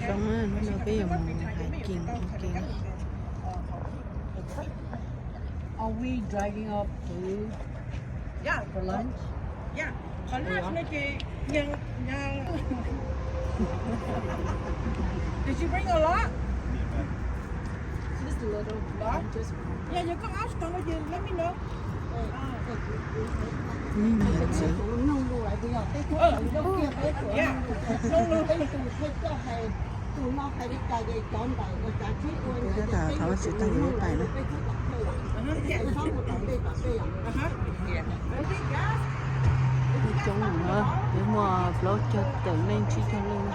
xong á nó là cái dòng hải kiền kiền. Are we driving up to for lunch? Yeah. For lunch nó chị nhân Did you bring a lot? Just a little. Đó. Just Yeah, you come out, come with you. Let me know. nông luôn lại bây giờ cái thuốc này nó kia cái cửa Yeah. cái thuốc cho hay tụi nó hay đi cài dây chọn bài rồi trả chiếc quên Cái đó thảo sự tay với bài đó. Nói chung là để mà vlog cho tự nên chỉ cho luôn.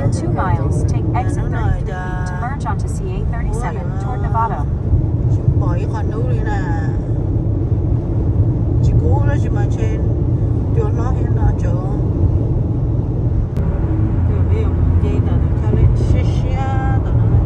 In 2 miles, take exit 33 to merge onto CA37 toward Nevada. Bỏ cái con núi đi nè. Chỉ cũ đó chỉ mà trên chỗ nó hiện là chỗ. Bây giờ một dây tao được theo lên xe xe tao nó.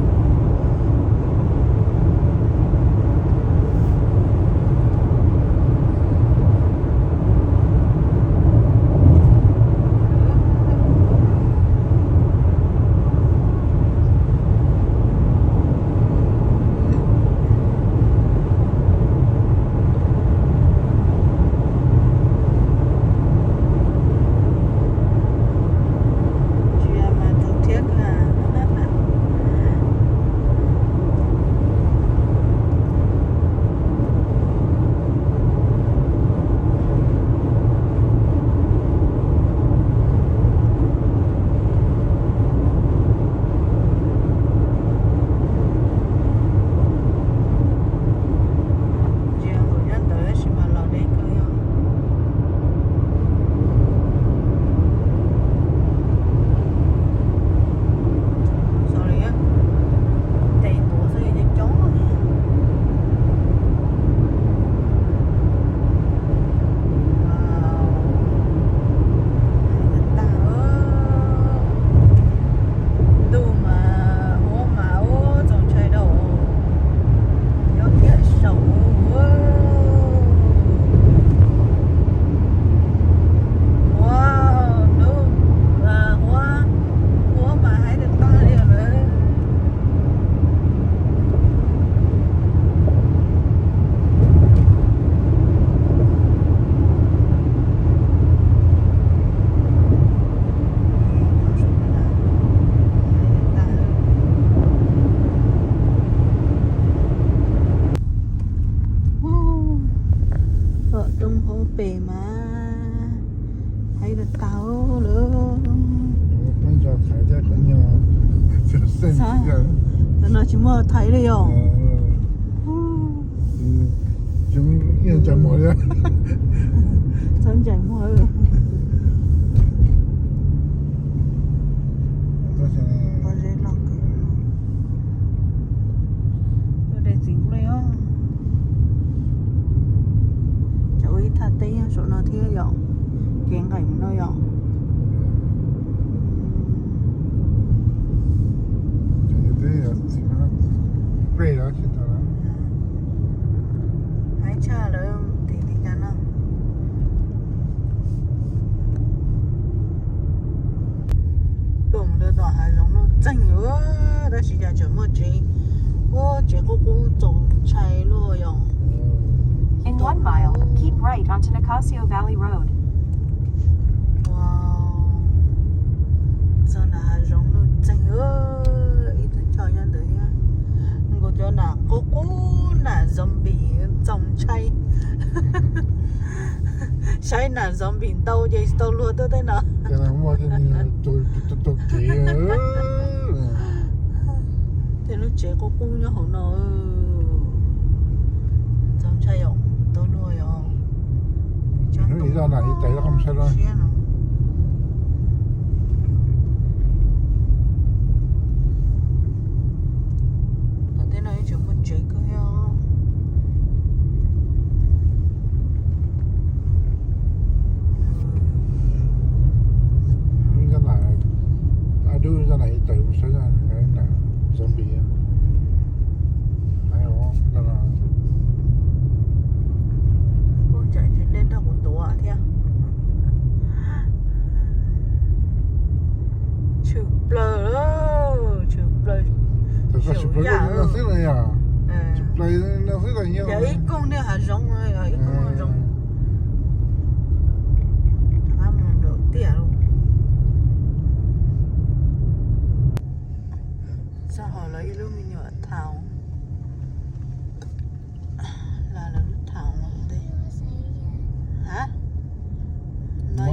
bể mà hay là tao nữa. Bây giờ thấy ra cũng nhiều sao? Nó chỉ mua thấy đi rồi. Chúng yên chả mua ra. Sao chả mua rồi. Có dễ lọc cho để dính đây á. Cháu ấy thật tí số nó thiếu rồi. Kén cảnh nó rồi. Great, đó chị ta đó. Hãy chờ đợi thì chắn không? Tưởng được tỏ hải giống nó chanh nữa. đó chỉ là chỗ một chị ô chị cũng trồng trái luôn rồi. In 1 mile, keep right onto Nicasio Valley Road. Wow, giờ là giống nó chanh ơi, ít cho nhân đấy nhá. Cô cho là cô là zombie trồng chay. Chay là zombie đâu vậy đâu luôn tới thế nào. cái nào mà cái tôi kỹ Thì lúc trẻ cô nhớ hổ nó trồng chay không, đâu luôn rồi. Ý ra này tại nó không sao đâu. Thế này chúng mình chơi cơ nha. Cái này ai đưa ra này tự sẽ ra cái là zombie á. Hay không? Cái là Ôi trời, lên đâu cũng tổ ạ thế. Chụp blur đó, chụp blur. thật ra chụp lấy nó rất là nhiều. Chụp lấy nó rất là nhiều. Giờ ít con nữa hả rong rồi, ít con rong. Thằng mình được tỉa luôn. Sao họ lấy lúc mình nhỏ thảo là lúc thảo không đi hả? Not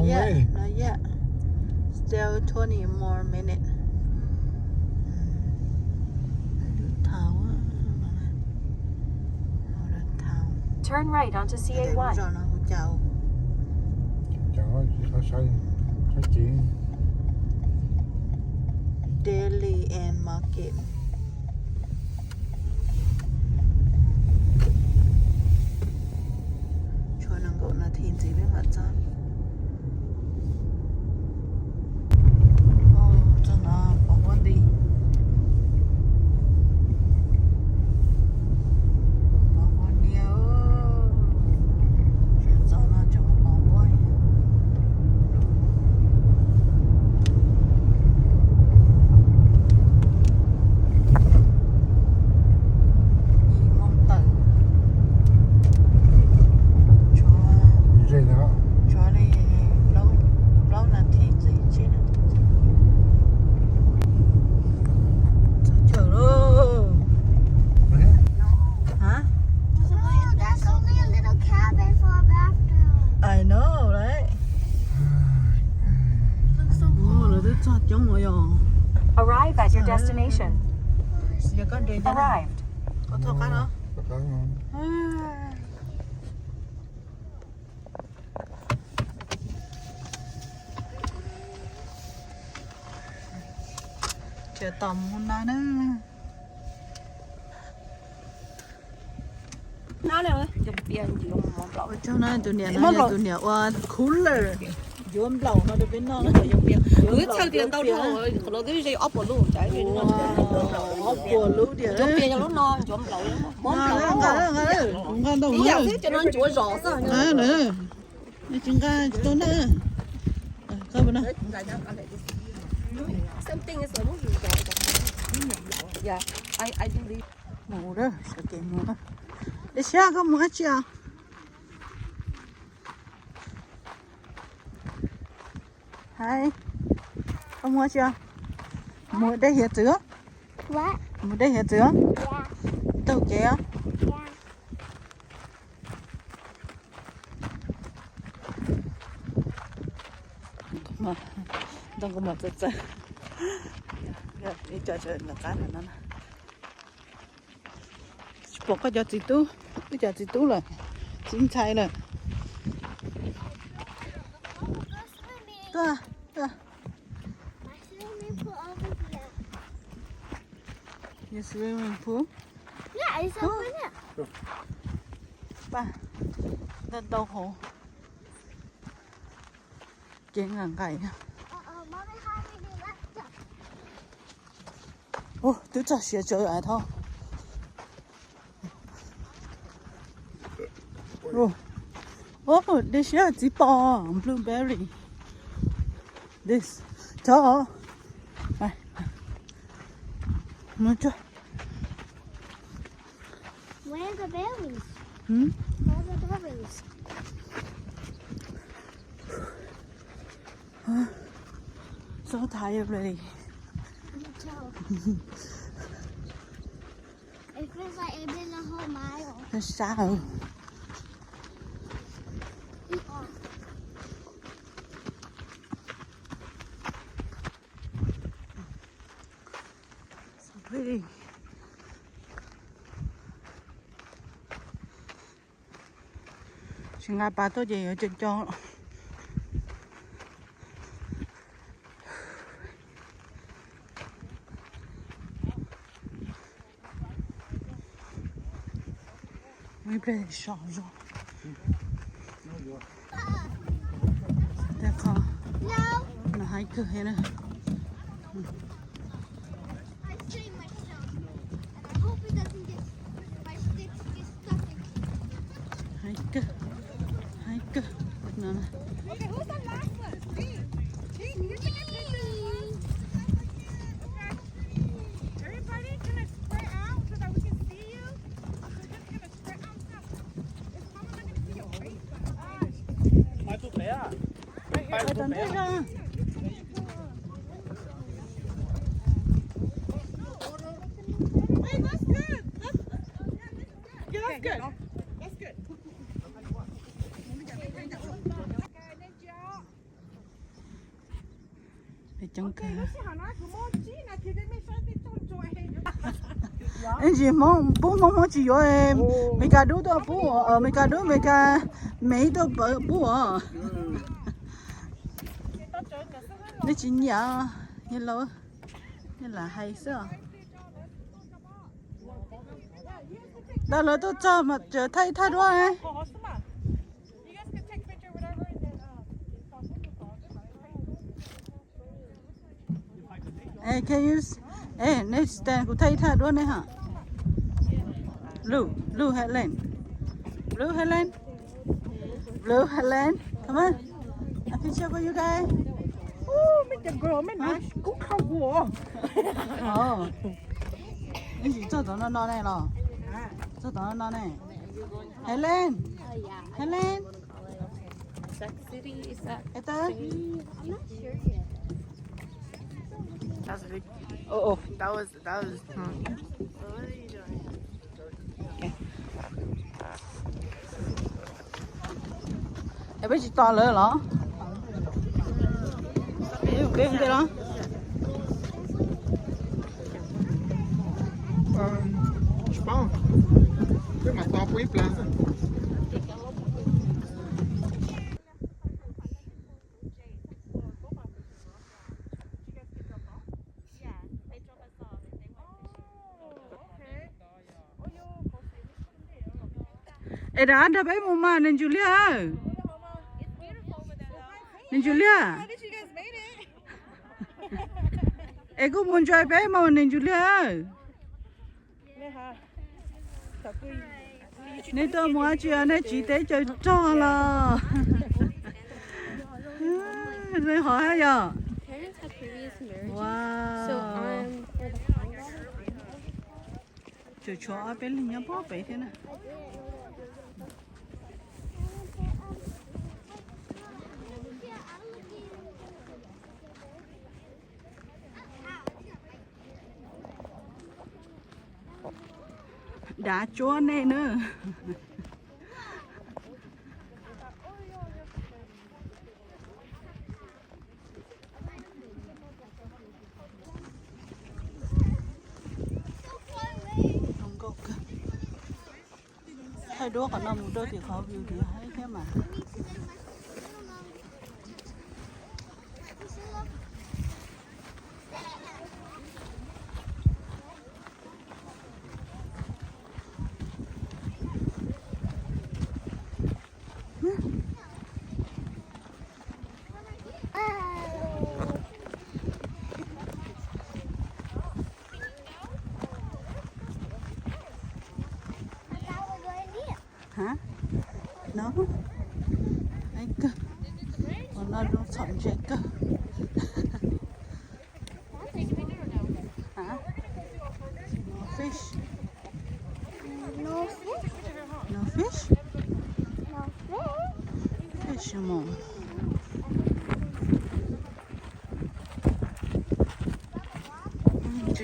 yet. Still 20 more minutes. Thảo á, thảo. Turn right onto CA1. Rồi nó chào. Chẳng có sai chỉ Daily and market. Cho năng gọi là thìn gì với mặt sao? Cho nó bỏ con đi. Bỏ con đi ơi. Chuyện rõ nó cho bỏ quay. gì đó. Cho đi lâu lâu là thịt gì chứ chờ đâu hả? That's only a little cabin for a bathroom. I know đấy. Ồ là đứa chót giống rồi rồi. Arrive at your destination. Giờ con đi ra đây. Arrived. Có thọ cá đó. Có không? Chờ tầm hôm nay đó. Nó này Chụp biển chỉ có một lọ. Cho nên tụi nè nó là tụi nè cooler. Dùm lẩu nó được bên nó nó dùng biển. cứ theo tiền tao thôi, nó cái gì ốp vào luôn, trái gì nó Ốp của lũ địa. Chụp biển cho lúc no, chụp lẩu. Món lẩu. Ngon đâu. ý dạng thế cho nó chúa rõ sao nhá. À nè. Đây chúng ta tôi nè. Coi bên này. Something is almost yeah, I do this. Mù đó, sao kì mù đó. Để xe có mù hết chưa? Hai. Có mua chưa? Mua đây hiện chưa? What? Mua đây hiện chưa? Yeah. Đâu kìa? Yeah. Mà đang có một rất rất. Đi chờ là cá này nó. Bỏ cái giò tú, cái giò tú là chín chay này. Đó, đó. My swimming pool over here. Your swimming pool. Yeah, it's over there. Ba, đất đâu hồ. Chuyện ngàn cày. Mommy, how do you left? Ô, tôi cho xe chơi ai thôi. Oh, this here is blueberry. This, cho. Này. Mucho. Where are the berries? Hmm? Where are the berries? So tired already. Me too. It feels like it's been a whole mile. It's sao? So pretty. Chị Nga bà tôi gì ở trên cho. Mấy bên sọ rồi. Để khó. No. Nó hay cửa hết nè. I saved myself. And I hope it doesn't get, my sticks get stuck in. Hay cửa. Hay cửa. Nó nè. Okay, who's the last one? Me. Gee, you take a picture. Okay. Everybody, can I spread out so that we can see you? We're just gonna spread out now. It's probably not gonna see your face, but Ai tụt bé à? Ai Ở tận thế ra. Hey, that's good. Yeah, that's good. That's good. Để chống cả. Dạ. Anh chị mong bố chị rồi em. Mấy cả đứa đó bố ở mấy cả đứa mấy cả mấy đó bố ở. Nó chỉ nhớ như lâu như là hay sao? Đó là tôi cho mà chờ thay thay đó ấy. Hey, can you? Hey, next time cô thay thay đó này hả? Blue Helen, Blue Helen, Blue Helen, come on. A picture for you guys. Ô, mấy cái girl mấy nói cũng không của. Ồ. Anh chị cho tao nó này rồi. Cho tao nó này. Helen. Helen. Sex City, is that? Ito. I'm not sure yet. That was a big. Oh. That was. What are you doing? Em biết chị to lớn hả? Biết không đó? Spawn. Cái mặt to quý plan. Ê đã đã bé mù mà nên Julia. Nên Julia. Ê cũng muốn chơi bé mà nên Julia. Nên tôi muốn chơi nên chỉ để chơi cho là. Rồi hỏi hả giờ? Parents had previous marriages. Wow. So I'm for the final. Cho cho bé lên nhà bố bé thế này. Đã chúa này nữa. Không có cơ. Hai đứa còn một đứa thì khó view thì hay thế mà. Hả? Nó anh cơ còn nó đúng sống chết cơ hả? fish. No fish. No fish? No fish. Fish more.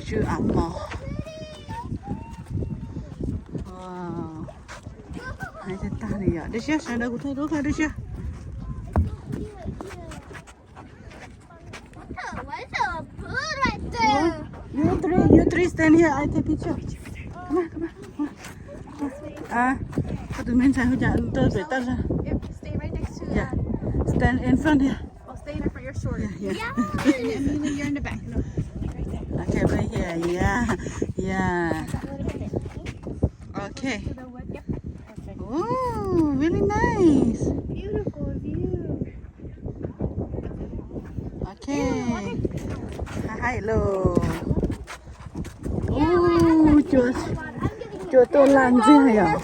Choo ẩm mò. Wow. Hai tên ta này ạ. Đây chưa? Sao đâu cũng thấy đốt ra đây chưa? What's a food right there? You three stand here. I take picture. Come on. Tụi mình sẽ hỗ trợ tôi phải ta ra. Yep, stay right next to Yeah. Stand in front here. I'll stay in it for your short. Yeah. You're in the back. No. Okay, right here. Yeah. Okay. Oh, really nice. Beautiful view. Okay. Hello. Oh, cho tôi làm gì hả?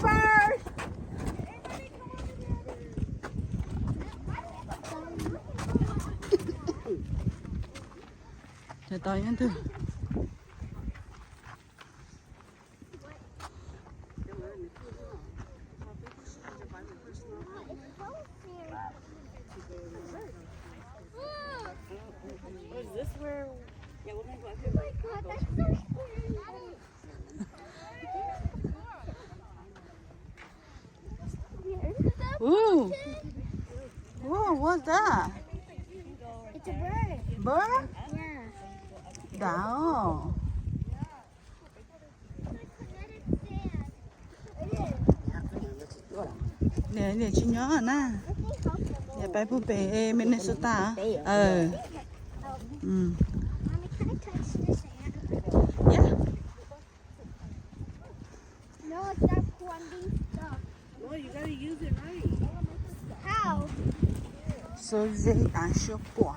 Cho tôi nhé thưa. Is this where? Yeah, we'll go out Oh my god, that's so scary. Ooh. Whoa, what's that? It's a bird. Bird? Yeah. Đảo. Nè chị nhớ hả na? Dạ bay búp bê Minnesota. Ừ. Mommy, can I touch this ant? Yeah. No, stop pointing stuff. No, you gotta use it right. How? So dễ ăn sữa quả.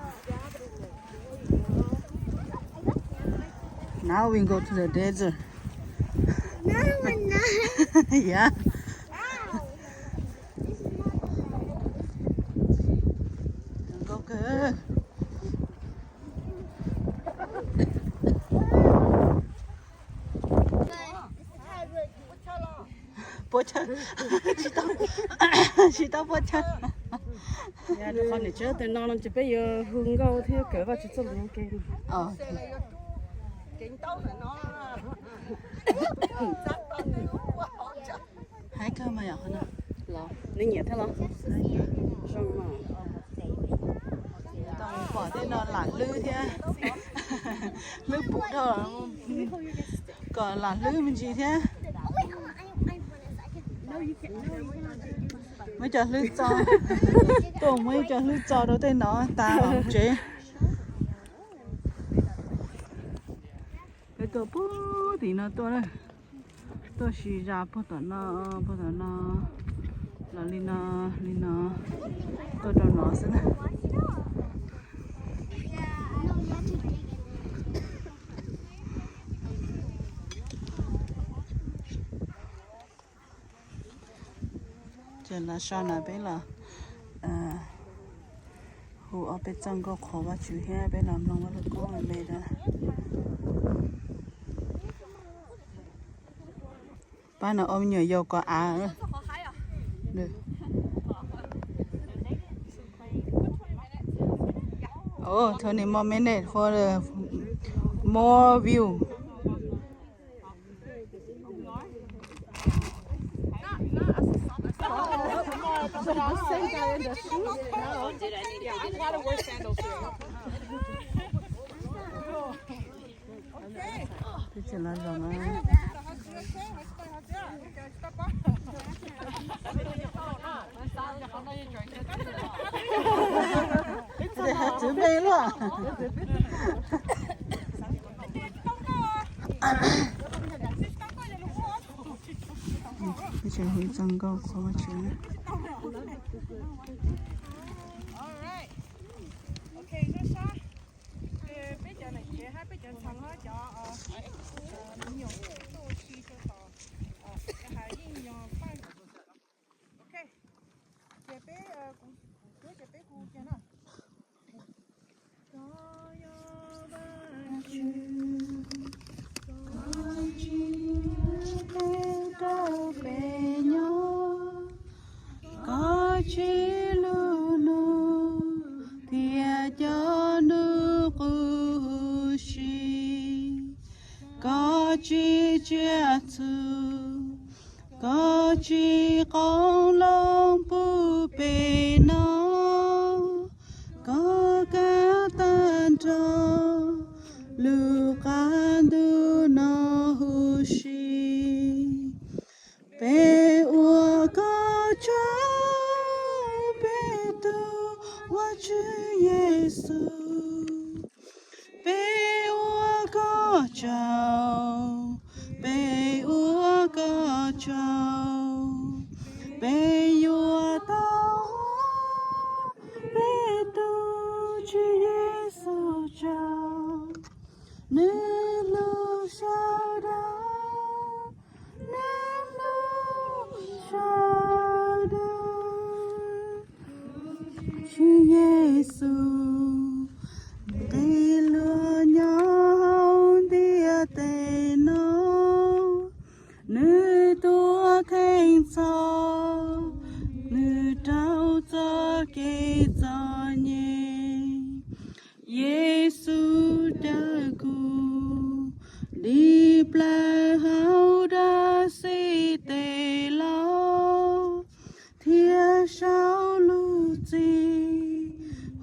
Now we go to the desert. No, we're not. Yeah. Go good. Bố chân. Chị tao bố chân. Yeah, the con này chết, thì nó chỉ bây giờ hướng go theo cỡ vào chỉ trong những cái. Hai cơ mà nhỏ nữa. Lo, nó nhẹ thế lo. Xong mà. Tao bỏ tên nó là lư thế. Lư bụng thôi. Còn là lư mình gì thế? Oh wait, hold on. I want this. I can. No, you can't. No, you cannot. Mấy trò lư cho. Tôi mấy trò lư cho đâu tên nó tao không chế. Cái tôi bố thì nó tôi đây. Tôi xì ra bố tao nó là Lina tôi cho nó xem nè. Trên là sao nào bé là hồ ở bên trong có khó và chịu hết bé làm lòng nó có là mệt rồi. Ba nó ôm nhiều dầu có nữa. Được. Oh, 20 more minutes for the more view. Cái chuyện là rồi mà. Để hạt chữ bê luôn. Cái chuyện hình răng câu có mà chữ. Alright. Okay, rất xa. Bây giờ này chị hai bây giờ thằng nó cho nhiều đồ chi cho tao. Cái hai yên nhỏ phải. Okay. Chị bé cũng chị bé cũng thế nào. Có yo ba chu. chỉ chia su có chỉ con lòng bu bê nó có cả tan cho lu can du nó hu shi bê ua có cháu bê tu wa chư Giêsu bê ua có cháu bê ua có cháu bê ua tao bê tu chư Giêsu cháu nên lu sao đó nên lu sao đó chư Giêsu cái lửa nhau tia tê nó nữ tua khen cho nữ trao cho cái cho nhé Giêsu đã cứu đi pla hao đã si tê lo thia sao lu chi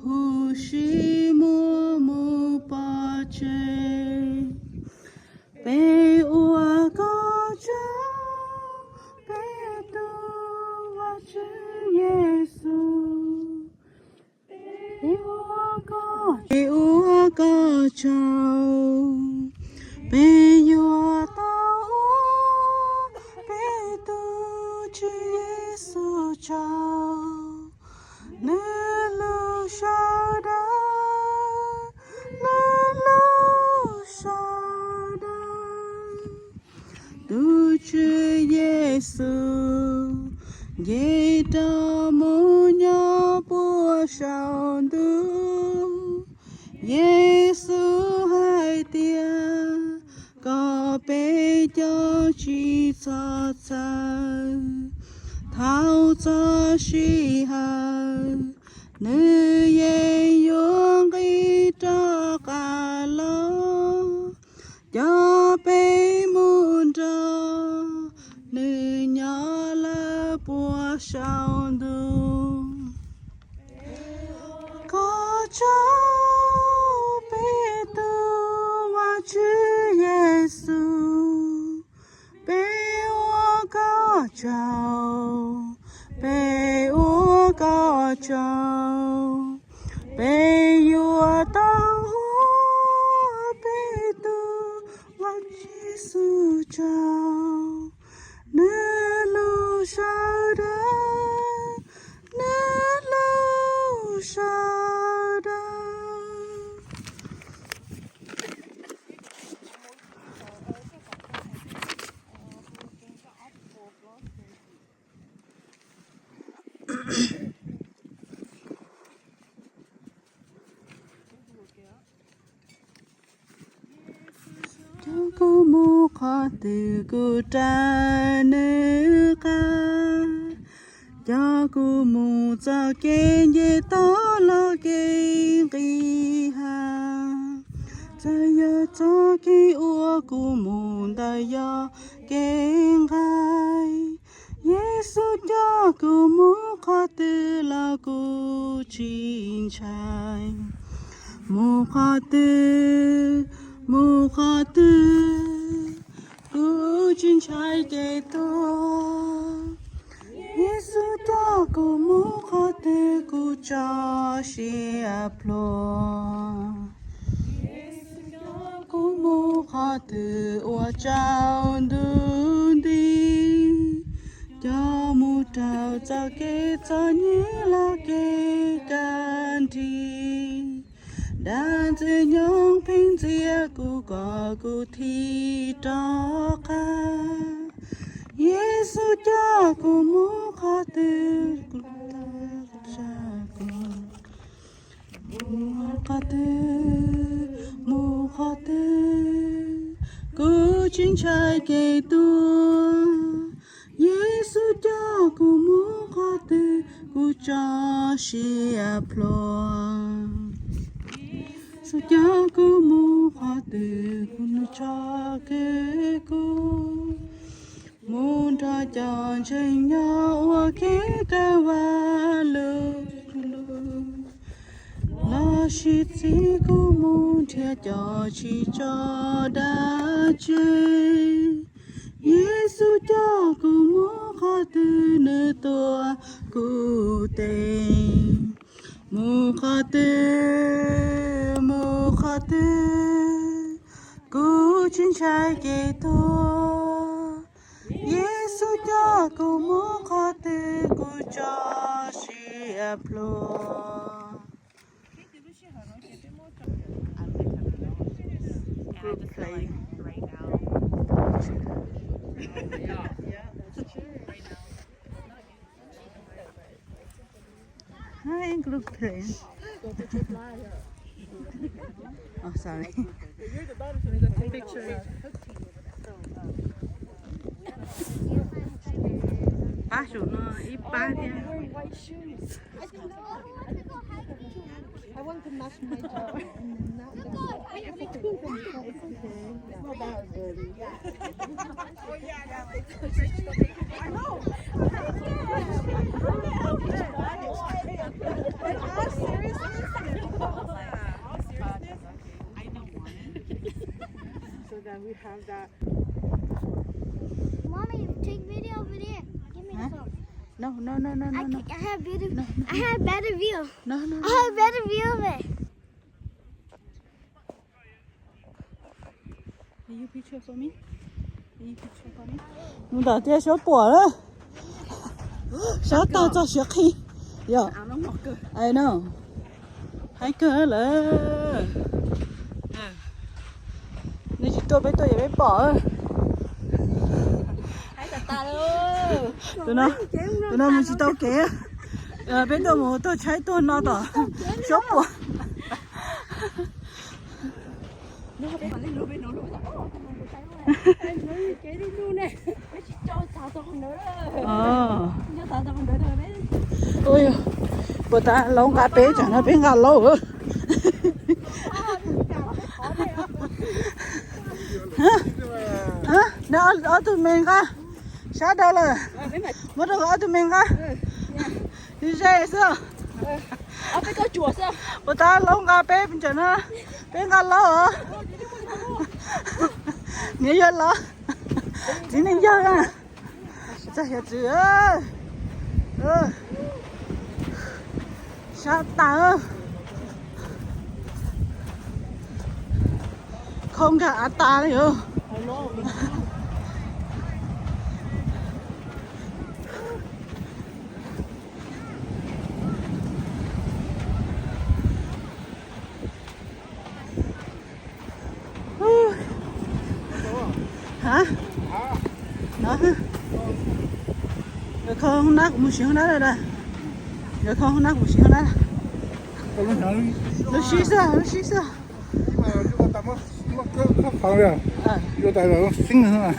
hu shi mu mu pa che bê ua có cháu bê tu wa chư Giêsu bê ua có cháu bê ua tao bê tu chư Giêsu cháu nên lu sao đó nên lu sao đó tu chư Giêsu dễ cho mu nhau bùa sao tu Giêsu hai tia có bê cho chi cho chân thao cho si hà nữ ye yuông đi cho cả lo cho bê muôn cho nữ nhỏ là bùa sao du có cháu bê tu wa chư Giêsu bê ua có cháu bê ua có cháu bê ua tao bê tu wa Giêsu cháu nên lu sao đó nên lu sao đó cho cô mu khó từ cô cha nữ ca cho cô mu cho kênh về to lo kênh kỳ hà cho yo cho cái ua cô mu ta yo kênh gai Giêsu cho cô mu khó từ là cô chín trai mu khó từ cô chín trai để tôi Giêsu cho cô mu khó từ cô cho hiav lo cô mu khó từ ua trao đun đi cho mu trao cho cái cho như là cái can đi đàn từ nhung pin chia cô có cô thi cho ca Giêsu cho cô mu khó từ cô ta cha cô mu khó từ cô chính trai kể tua Giêsu cho cô mu khó từ cô cho hiav lo Yesu jago mo khate kun cha ke ko Monta jan chen ya wa ke ka wa lo La shi ti ko mo tia ja chi cha da che Yesu jago mo khate ne to ku te Mukhate, mukhate, kuchin chai ke to. Yesu jago mukhate, kucha shi aplo. Good play. Right now. Yeah, that's true. Right now. Hi, group play. Oh, sorry. You're the daughter, so we got a picture. Ba số nó ít ba đi. Wearing white shoes. I want to match my jaw. It's not that early. Oh yeah, I know. So that we have that. Mommy, take video over there. Give me the phone. No. I have better. I have better view. No. I have better view of it. Are you picture for me? Are you picture for me? Mình đã tia số bỏ rồi. Số tao cho số khi. Yo. I know. Hai cơ là. Nếu chỉ tôi phải bỏ. Tụi nó mình chỉ tao kể. Bên đó mà tôi chạy tôi nó đó. Số bỏ. Ôi, bữa ta lâu ngã bé chẳng nó bé ngã lâu nữa. Hả? Nó ở tụi mình cả. Sao đâu rồi? Mất đâu ở tụi mình cả. Đi xe sao? Ở bên cái chùa sao? Bữa ta lâu ngã bé bên chẳng nó bé ngã lâu hả? Nhớ giờ lo. Chỉ nên giờ à. Chắc là chữ ơi. Sao tao không cả ta đấy hả? Hả? Nó rồi không nát cũng xíu nát rồi đây. Rồi không nát cũng xíu nát. Nó xí sao? mà chúng ta nó phòng rồi. Vô tại nó xinh nữa mà.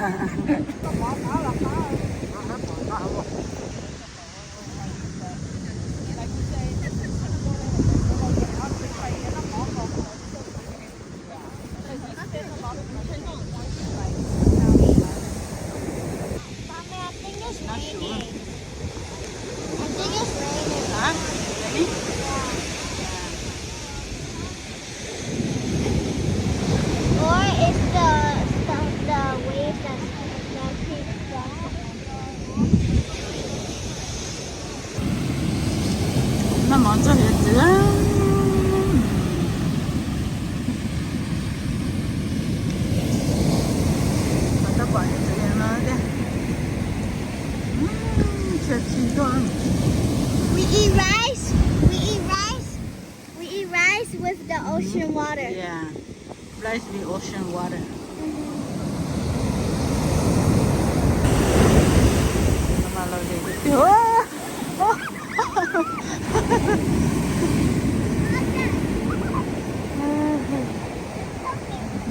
Nó món cho hết chứ. Mà ta bỏ hết chứ nó đây. Chết chi con. We eat rice. We eat rice with the ocean water. Yeah, rice with ocean water. Mà lâu đi.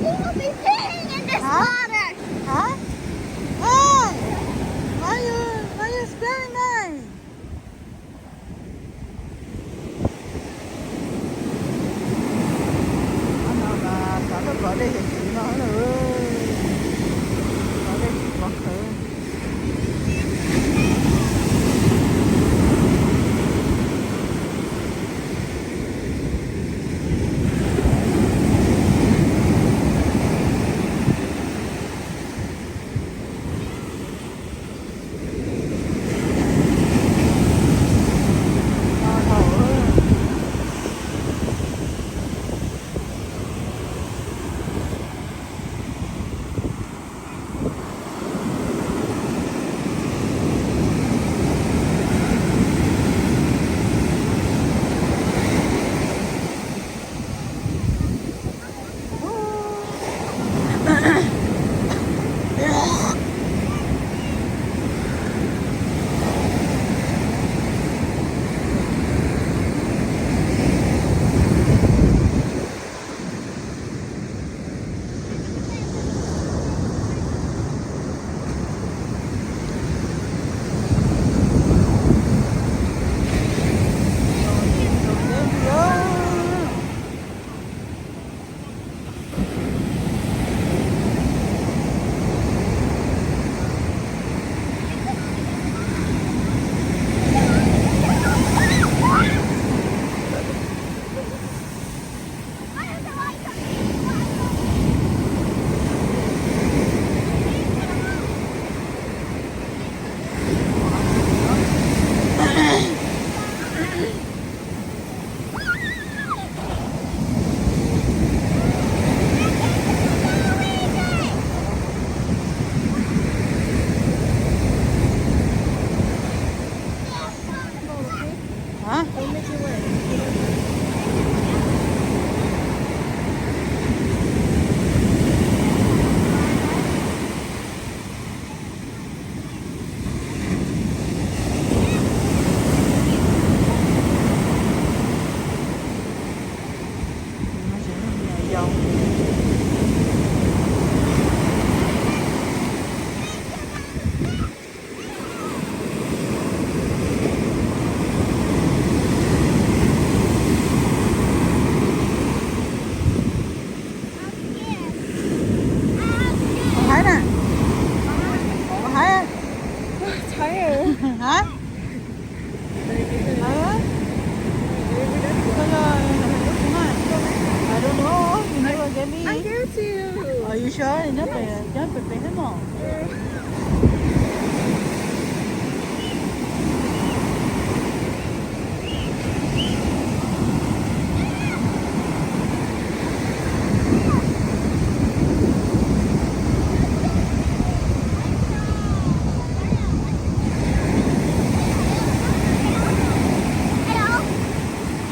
You will be peeing in this water. Hả? Hey, why you spelling that? Thái nè. Có Thái á? Thái à? Hả? I don't know. You never get me. I get you. Are you sure? You never pay him more.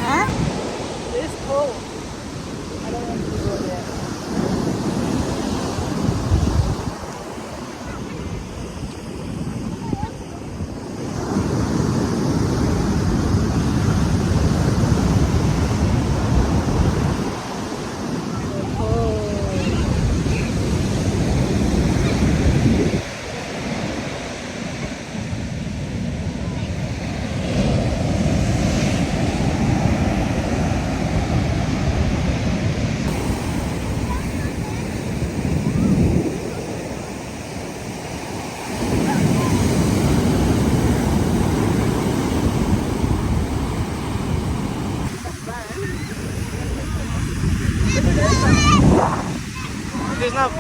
Hả? It's cold. I don't want to go there. It's not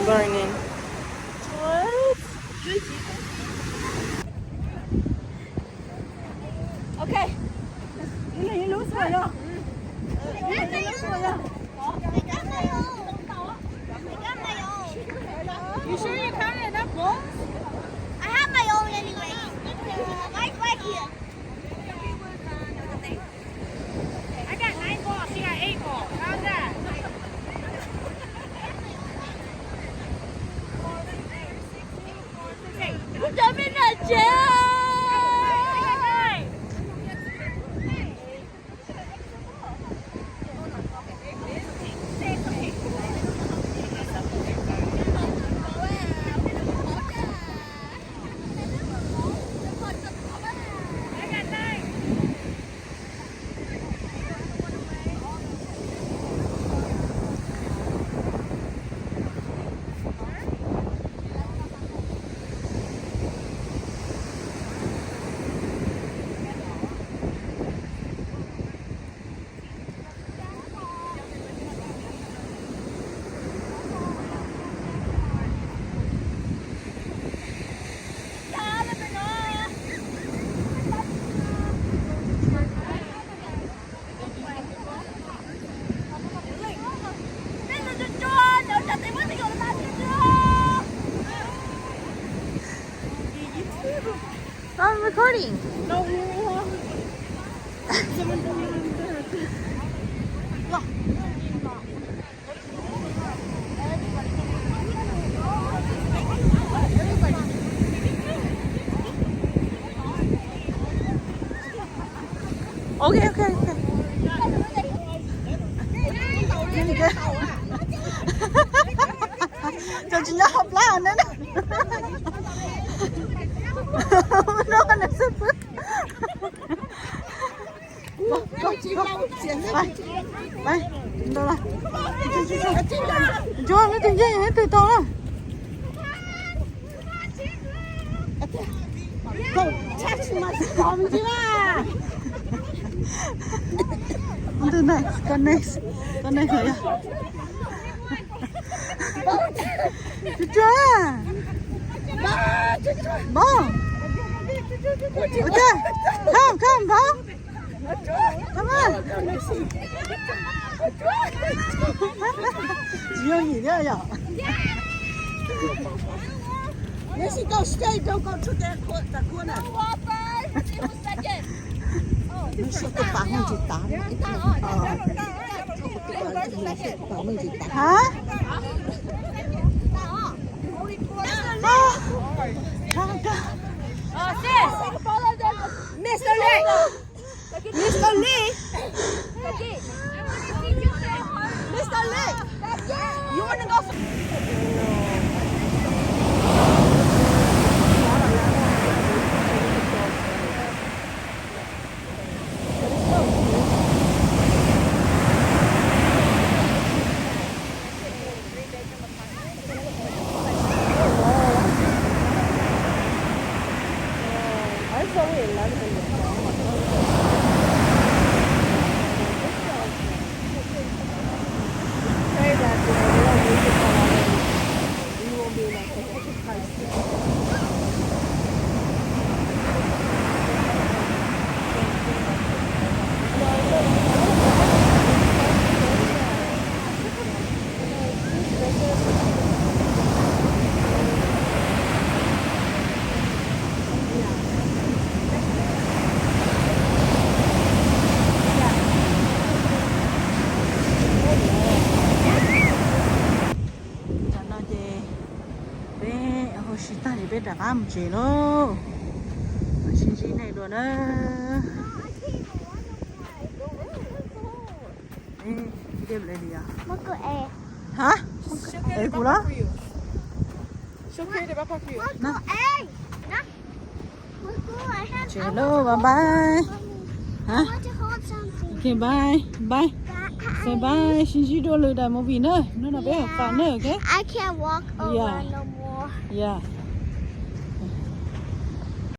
burning. Okay. You sure you counted enough balls? I have my own anyway. Right here. I got 9 balls. She got 8 balls. How's that? Jump in the chair. I'm recording. Okay. Cho chị nhớ học lá nữa nè. Nó là sức. Đây, đâu là? Cho nó chừng dây hết từ to đó. Từ này, con này khởi à? Chưa. Bố. Okay. Come, bố. Come on. Chưa gì nữa vậy? Let's go straight, don't go to that corner. Nó sẽ có bán không chị tám. Hả? Mr. Lee. Mr. Lee. Mr. Lee. You want to go? biết đã làm gì nó chỉ này rồi đó đêm lên đi à Look at it. hả ấy cú đó Look at it. Look, I have. chị hello bye bye hả I want to hold something. okay bye say bye xin chị đôi lời đại một vì nữa nó là bé học phản nữa okay I can't walk over Yeah. no more. yeah